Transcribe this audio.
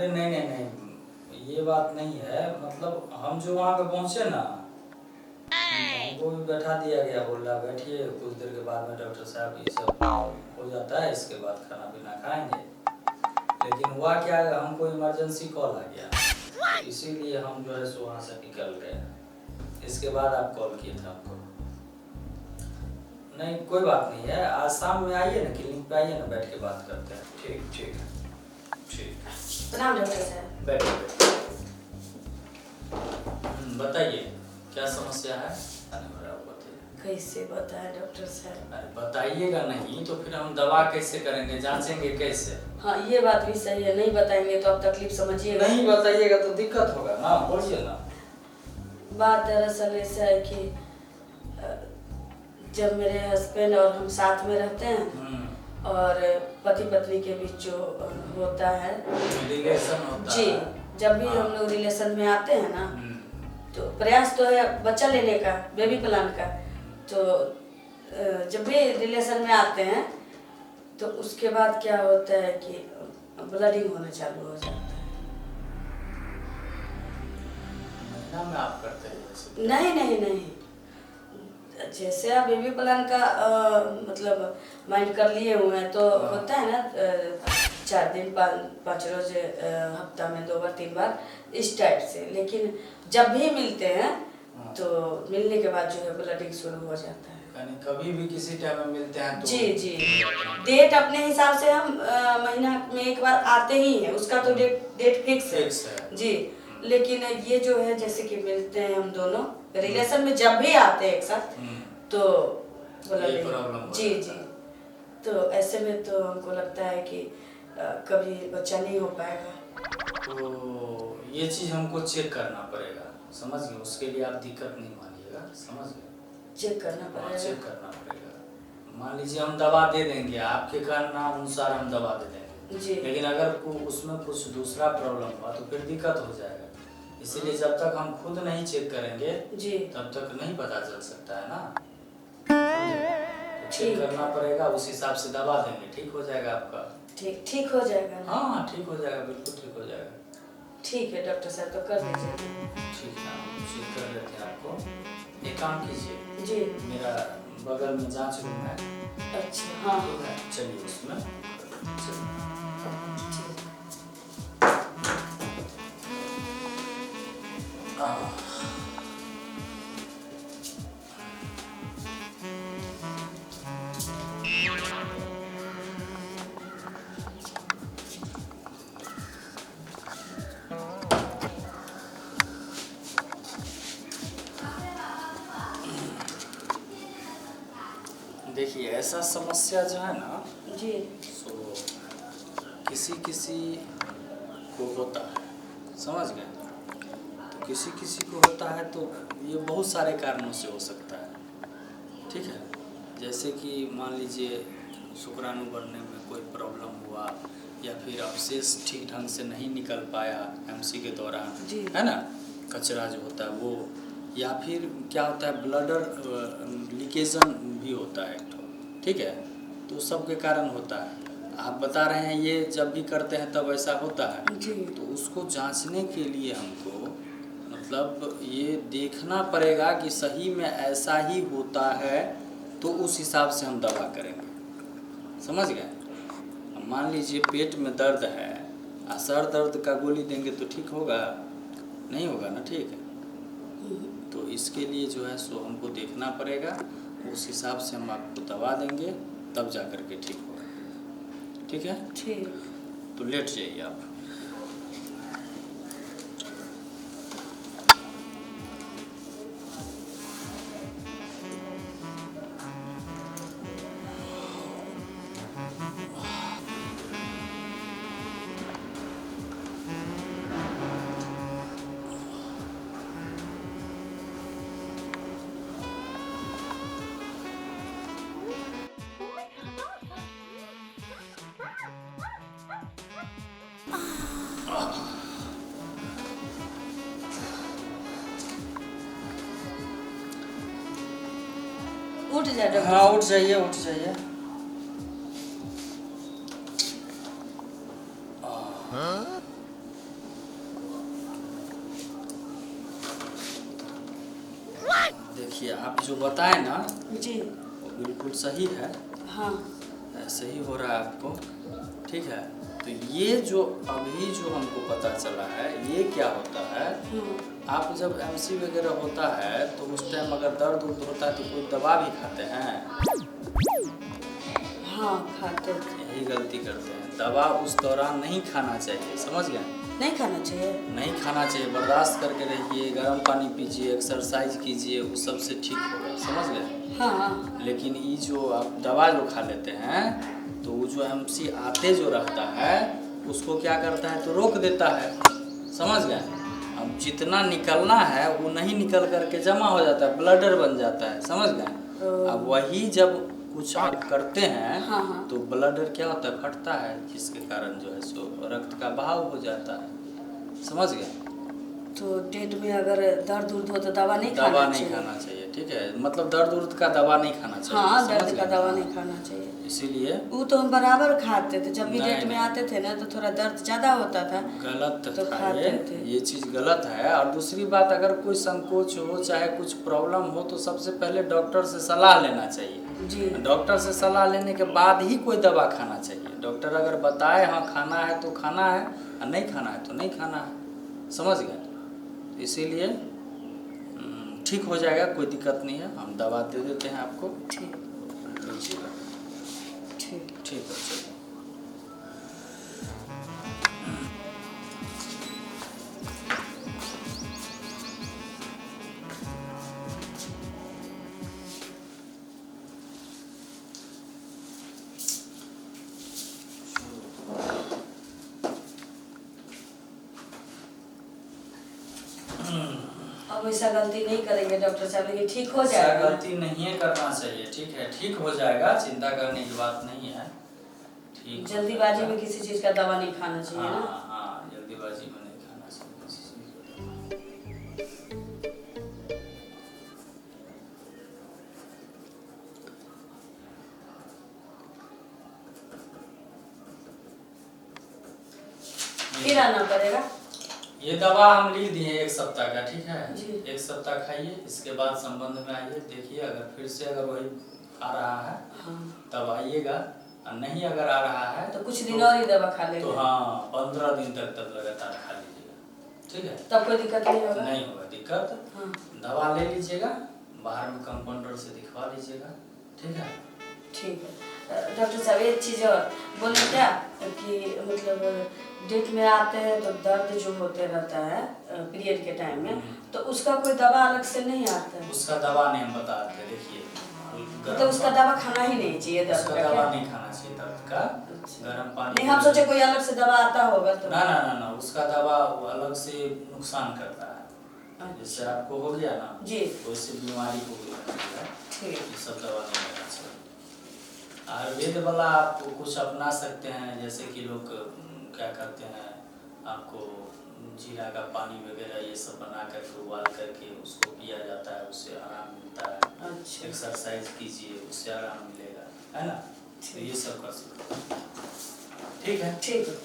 अरे नहीं नहीं नहीं, ये बात नहीं है। मतलब हम जो वहाँ पे पहुँचे ना, हमको भी बैठा दिया गया, बोल रहा बैठिए, कुछ देर के बाद में डॉक्टर साहब ये सब हो जाता है, इसके बाद खाना पीना खाएंगे। लेकिन हुआ क्या है, हमको इमरजेंसी कॉल आ गया, तो इसीलिए हम जो है सो वहाँ से निकल गए। इसके बाद आप कॉल किए थे हमको। नहीं कोई बात नहीं है, आज शाम में आइए ना, क्लिनिक पे आइए ना, बैठ के बात करते हैं। ठीक ठीक ठीक। प्रणाम डॉक्टर साहब। बैठिए बताइए क्या समस्या है। कैसे बताएं डॉक्टर साहब? अरे बताइएगा नहीं तो फिर हम दवा कैसे करेंगे, जांचेंगे कैसे? हाँ ये बात भी सही है, नहीं बताएंगे तो आप तकलीफ समझिएगा। नहीं बताइएगा तो दिक्कत होगा ना, बोलिए ना। बात दरअसल ऐसा है कि जब मेरे हस्बैंड और हम साथ में रहते हैं और पति पत्नी के बीच जो होता है रिलेशन होता जी, है। जब भी हम लोग रिलेशन में आते हैं ना, तो प्रयास तो है बच्चा लेने का, बेबी प्लान का। तो जब भी रिलेशन में आते हैं तो उसके बाद क्या होता है कि ब्लडिंग होना चालू हो जाता है। महीना में आप करते हैं वैसे? नहीं नहीं नहीं, जैसे आप बेबी प्लान का मतलब माइंड कर लिए हुए हैं तो होता है ना 4 दिन 5 रोज हफ्ता में 2 बार 3 बार इस टाइप से। लेकिन जब भी मिलते हैं तो मिलने के बाद जो है ब्लडिंग शुरू हो जाता है। यानी कभी भी किसी टाइम में मिलते हैं तो? जी जी, डेट अपने हिसाब से हम महीना में एक बार आते ही हैं, उसका तो डेट फिक्स है जी। लेकिन ये जो है जैसे कि मिलते हैं हम दोनों रिलेशन में, जब भी आते हैं एक साथ तो ब्लडिंग जी जी, तो ऐसे में तो हमको लगता है कि कभी बच्चा नहीं हो पाएगा। तो ये चीज़ हमको चेक करना पड़ेगा, समझ गए? उसके लिए आप दिक्कत नहीं मानिएगा, समझ गए? चेक करना पड़ेगा। चेक करना पड़ेगा। मान लीजिए हम दवा दे देंगे, आपके कहना अनुसार हम दवा दे देंगे जी, लेकिन अगर उसमें कुछ दूसरा प्रॉब्लम हुआ तो फिर दिक्कत हो जाएगा। इसीलिए जब तक हम खुद नहीं चेक करेंगे जी तब तक नहीं पता चल सकता है ना। तो चेक करना पड़ेगा, उस हिसाब से दवा देंगे, ठीक हो जाएगा आपका। ठीक हो जाएगा ना? हाँ ठीक हो जाएगा, बिल्कुल ठीक हो जाएगा। ठीक है डॉक्टर साहब, तो कर दीजिए। ठीक है, हम चेक कर लेते हैं आपको। एक काम कीजिए जी, मेरा बगल में जांच रूम है। अच्छा हाँ ठीक है, चलिए उसमें चलिए। देखिए ऐसा समस्या जो है ना जी, सो किसी किसी को होता है, समझ गए? तो किसी किसी को होता है तो ये बहुत सारे कारणों से हो सकता है, ठीक है? जैसे कि मान लीजिए शुक्राणु बढ़ने में कोई प्रॉब्लम हुआ, या फिर अवशेष ठीक ढंग से नहीं निकल पाया एमसी के दौरान, है ना, कचरा जो होता है वो, या फिर क्या होता है ब्लडर लीकेजन भी होता है, ठीक है? तो सब के कारण होता है। आप बता रहे हैं ये जब भी करते हैं तब ऐसा होता है जी। तो उसको जांचने के लिए हमको मतलब ये देखना पड़ेगा कि सही में ऐसा ही होता है, तो उस हिसाब से हम दवा करेंगे, समझ गए? मान लीजिए पेट में दर्द है, सर दर्द का गोली देंगे तो ठीक होगा? नहीं होगा ना, ठीक है? तो इसके लिए जो है सो हमको देखना पड़ेगा, उस हिसाब से हम आपको दवा देंगे, तब जा कर के ठीक होगा, ठीक है? ठीक। तो लेट जाइए आप। उठ जा डॉक्टर। हाँ उठ जाइए, उठ जाइए। देखिए आप जो बताए ना जी। वो बिल्कुल सही है, हाँ सही हो रहा है आपको, ठीक है। तो ये जो अभी जो हमको पता चला है ये क्या होता है, आप जब एमसी वगैरह होता है तो उस टाइम अगर दर्द उर्द होता है तो कोई दवा भी खाते हैं? हाँ खाते थे। यही गलती करते हैं, दवा उस दौरान नहीं खाना चाहिए, समझ गए? नहीं खाना चाहिए। नहीं खाना चाहिए, बर्दाश्त करके रहिए, गर्म पानी पीजिए, एक्सरसाइज कीजिए, उस सब से ठीक होगा, समझ गए? हाँ। लेकिन ये जो आप दवा जो खा लेते हैं तो वो जो एमसी आते जो रहता है उसको क्या करता है तो रोक देता है, समझ गए? अब जितना निकलना है वो नहीं निकल करके जमा हो जाता है, ब्लडर बन जाता है, समझ गए? अब वही जब कुछ आप करते हैं हाँ। तो ब्लडर क्या होता है फटता है, जिसके कारण जो है सो रक्त का बहाव हो जाता है, समझ गए? तो डेट में अगर दर्द उर्द हो तो दवा नहीं खाना दवा नहीं चाहिए। खाना चाहिए, ठीक है, मतलब दर्द उर्द का दवा नहीं खाना चाहिए। हाँ समझ दर्द का गए? दवा नहीं खाना चाहिए। इसीलिए वो तो हम बराबर खाते थे, जब भी नहीं, डेट में नहीं। आते थे ना तो थोड़ा दर्द ज़्यादा होता था। गलत तो था खाते थे। ये चीज़ गलत है। और दूसरी बात, अगर कोई संकोच हो चाहे कुछ प्रॉब्लम हो तो सबसे पहले डॉक्टर से सलाह लेना चाहिए। जी। डॉक्टर से सलाह लेने के बाद ही कोई दवा खाना चाहिए। डॉक्टर अगर बताए हाँ खाना है तो खाना है और नहीं खाना है तो नहीं खाना है, समझ गए? इसीलिए ठीक हो जाएगा, कोई दिक्कत नहीं है, हम दवा दे देते हैं आपको। ठीक ठीक ठीक है, चलिए। अब ऐसा गलती नहीं करेंगे डॉक्टर साहब, लेकिन ठीक हो ऐसा जाएगा। गलती नहीं करना चाहिए, ठीक है, ठीक हो जाएगा, चिंता करने की बात नहीं है, ठीक। जल्दीबाजी में किसी चीज़ का दवा नहीं खाना चाहिए ना। हाँ, जल्दीबाजी में नहीं खाना चाहिए किसी चीज़ का। फिर आना पड़ेगा। ये दवा हम लिख दिए 1 सप्ताह का, ठीक है? जी। 1 सप्ताह खाइए, इसके बाद संबंध में आइए, देखिए अगर फिर से अगर वही आ रहा है हाँ। तब आइएगा, और नहीं अगर आ रहा है तो कुछ दिन और ही दवा खा लेंगे। तो हाँ 15 दिन तक तब लगातार खा लीजिएगा, ठीक है? तब कोई दिक्कत नहीं होगा। नहीं होगा दिक्कत। हाँ। दवा ले लीजिएगा, बाहर में कंपाउंडर से दिखवा लीजिएगा, ठीक है? ठीक है। डॉक्टर साहब एक चीज़ और बोले क्या कि मतलब डेट में आते हैं तो दर्द जो होते रहता है पीरियड के टाइम में, तो उसका कोई दवा अलग से नहीं आता है? उसका दवा नहीं हम बताते, देखिए तो उसका दवा खाना ही नहीं चाहिए दर्द उसका का दवा क्या? नहीं खाना चाहिए दर्द का, गर्म पानी। नहीं, हम सोचे कोई अलग से दवा आता होगा तो। ना, उसका दवा वो अलग से नुकसान करता है, जिससे आपको हो गया ना जी, तो इससे बीमारी को भी लगेगा, ठीक। ये सब दवा नहीं लेना चाहिए। आयुर्वेद वाला आप कुछ अपना सकते हैं, जैसे कि लोग क्या करते हैं, आपको जीरा का पानी वगैरह ये सब बना करके उबाल करके उसको पिया जाता है, उससे आराम मिलता है। अच्छा। एक्सरसाइज कीजिए, उससे आराम मिलेगा, है ना? तो ये सब कर सकते हैं, ठीक है? ठीक है।